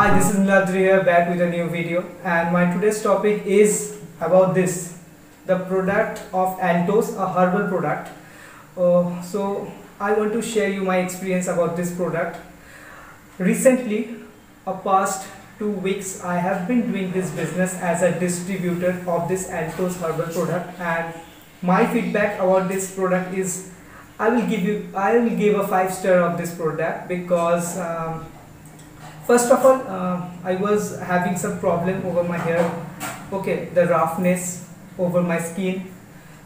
Hi, this is Niladri here, back with a new video, and my today's topic is about this, the product of Altos, a herbal product. So I want to share you my experience about this product. Recently, past 2 weeks, I have been doing this business as a distributor of this Altos herbal product, and my feedback about this product is I will give a 5-star of this product because first of all, I was having some problem over my hair, okay, the roughness over my skin.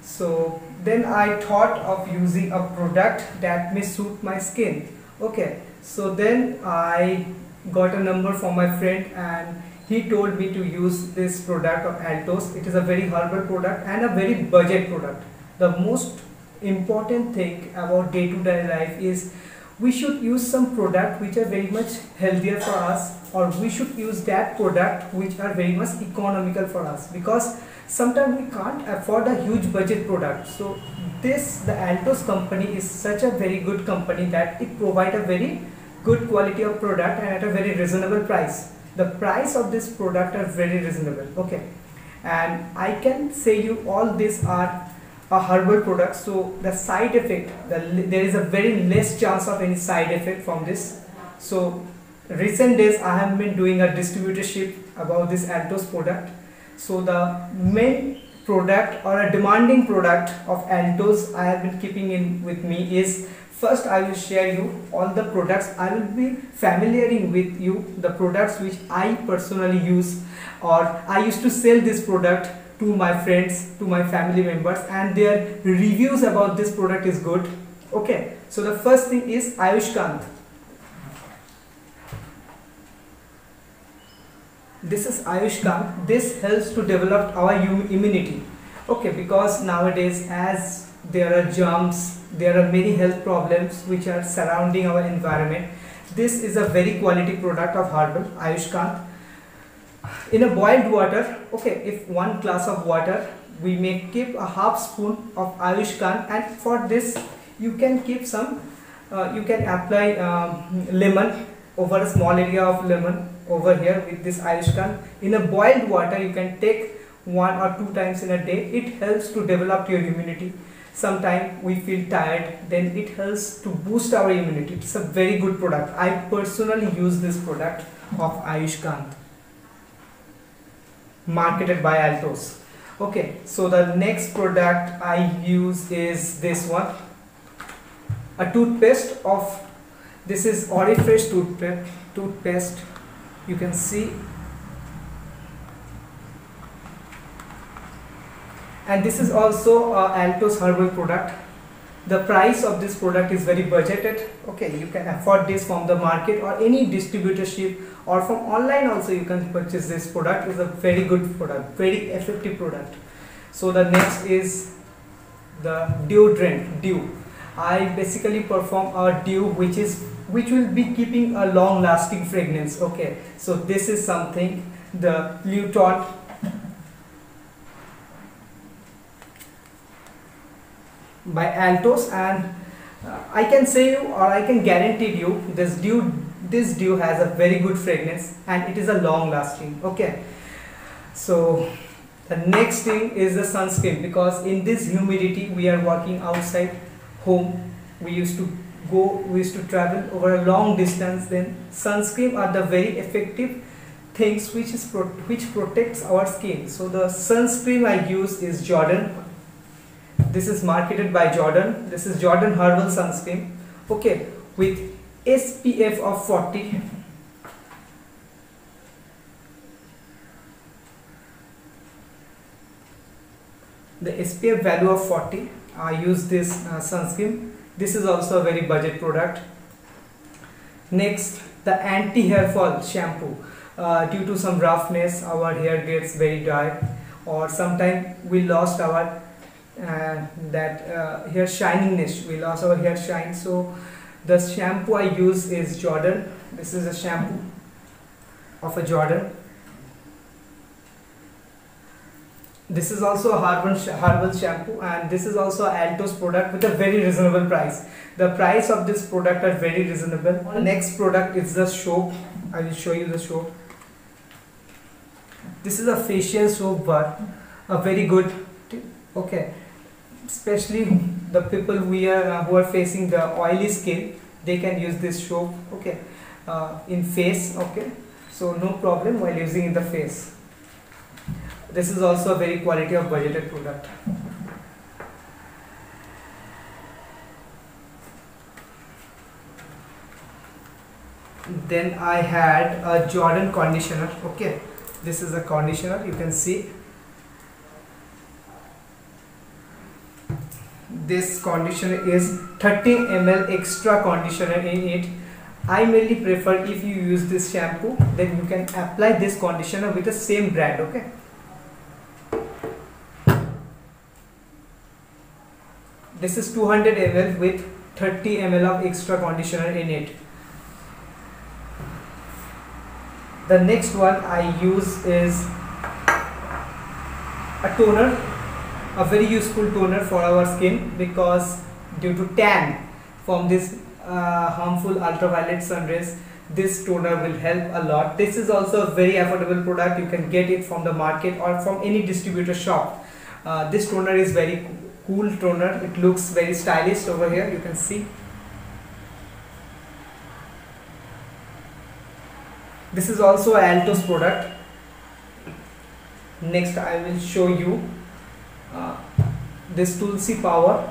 So then I thought of using a product that may suit my skin, okay. So then I got a number from my friend and he told me to use this product of Altos. It is a very herbal product and a very budget product. The most important thing about day-to-day life is we should use some product which are very much healthier for us, or we should use that product which are very much economical for us, because sometimes we can't afford a huge budget product. So the Altos company is such a very good company that it provides a very good quality of product and at a very reasonable price. The price of this product are very reasonable, okay, and I can say you all these are a herbal product, so the side effect, there is a very less chance of any side effect from this. So recent days I have been doing a distributorship about this Altos product. So the main product or a demanding product of Altos I have been keeping in with me is, first I will share you all the products. I will be familiarizing with you the products which I personally use, or I used to sell this product to my friends, to my family members, and their reviews about this product is good, okay. So the first thing is Ayushkant. This is Ayushkant. This helps to develop our immunity, okay, because nowadays as there are germs, there are many health problems which are surrounding our environment. This is a very quality product of herbal Ayushkant. In a boiled water, okay, if 1 glass of water, we may keep a half spoon of Ayushkant, and for this you can keep some, you can apply lemon over a small area of lemon over here with this Ayushkant. In a boiled water you can take 1 or 2 times in a day. It helps to develop your immunity. Sometimes we feel tired, then it helps to boost our immunity. It's a very good product. I personally use this product of Ayushkant, marketed by Altos. Okay, so the next product I use is this one, a toothpaste of, this is Orifresh toothpaste. You can see, and this is also a Altos herbal product. The price of this product is very budgeted, okay. You can afford this from the market or any distributorship, or from online also you can purchase this product. It's a very good product, very effective product. So the next is the deodorant, Dew. I basically perform a Dew which will be keeping a long lasting fragrance, okay. So this is something, the Luton by Altos, and I can say you, or I can guarantee you, this Dew has a very good fragrance and it is a long lasting, okay. So the next thing is the sunscreen, because in this humidity we are working outside home, we used to travel over a long distance, then sunscreen are the very effective things which protects our skin. So the sunscreen I use is Jordan. This is marketed by Jordan. This is Jordan herbal sunscreen, okay, with SPF of 40. The SPF value of 40. I use this sunscreen. This is also a very budget product. Next, the anti-hair fall shampoo. Due to some roughness, our hair gets very dry, or sometimes we lost our hair shininess, we lost our hair shine. So the shampoo I use is Jordan. This is a shampoo of a Jordan. This is also a herbal shampoo, and this is also a Altos product with a very reasonable price. The price of this product are very reasonable. Next product is the soap. I will show you the soap. This is a facial soap bar, a very good okay, especially the people who are facing the oily skin, they can use this soap, okay, in face, okay, so no problem while using in the face. This is also a very quality of budgeted product. Then I had a Jordan conditioner, okay, this is a conditioner, you can see. This conditioner is 30 ml extra conditioner in it. I mainly prefer, if you use this shampoo, then you can apply this conditioner with the same brand, okay. This is 200 ml with 30 ml of extra conditioner in it. The next one I use is a toner, a very useful toner for our skin, because due to tan from this harmful ultraviolet sun rays, this toner will help a lot. This is also a very affordable product. You can get it from the market or from any distributor shop. This toner is very cool toner. It looks very stylish over here, you can see. This is also a Altos product. Next I will show you this Tulsi Power.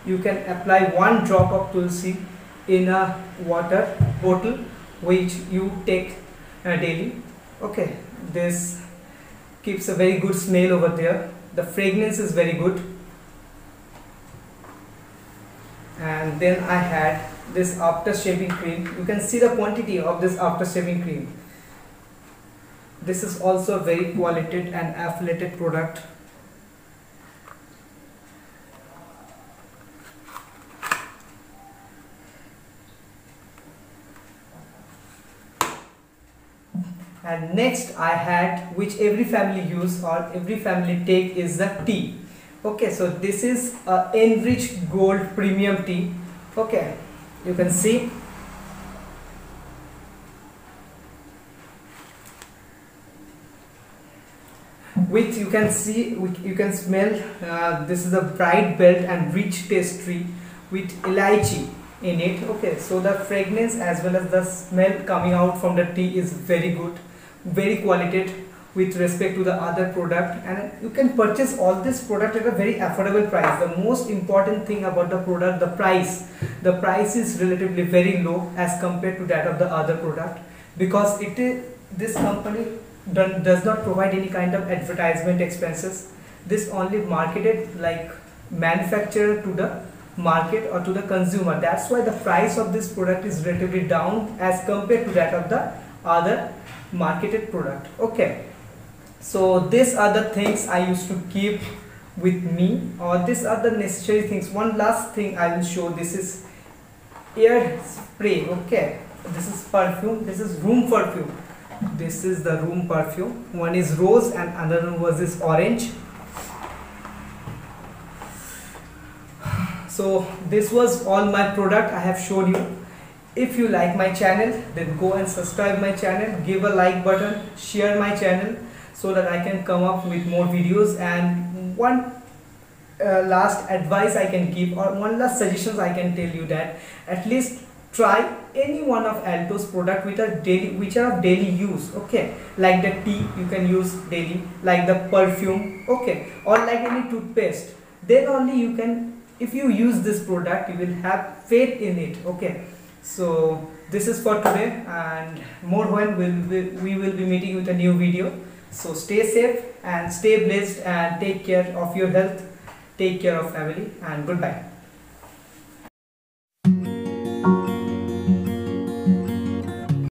You can apply 1 drop of Tulsi in a water bottle which you take daily, okay. This keeps a very good smell over there. The fragrance is very good. And then I had this after shaving cream. You can see the quantity of this after shaving cream. This is also a very quality and affiliated product. And next I had, which every family use or every family take, is the tea. Okay, so this is a enriched gold premium tea, okay, you can see. Which you can see, you can smell, this is a bright belt and rich taste tree with elaichi in it, okay. So the fragrance as well as the smell coming out from the tea is very good, very qualitative with respect to the other product, and you can purchase all this product at a very affordable price. The most important thing about the product, the price is relatively very low as compared to that of the other product, because this company does not provide any kind of advertisement expenses. This only marketed like manufacturer to the market or to the consumer. That's why the price of this product is relatively down as compared to that of the other marketed product, okay. So these are the things I used to keep with me, or these are the necessary things. One last thing I will show. This is air spray, okay. This is perfume. This is room perfume. This is the room perfume. One is rose and another one was this orange. So this was all my product I have shown you. If you like my channel, then go and subscribe my channel, give a like button, share my channel, so that I can come up with more videos. And one last advice I can give, or one last suggestions I can tell you, that at least try any one of Altos product which are of daily use, okay. Like the tea you can use daily, like the perfume, okay, or like any toothpaste. Then only you can, if you use this product, you will have faith in it, okay. So this is for today, and more when we will be meeting with a new video. So stay safe and stay blessed and take care of your health, take care of family, and goodbye.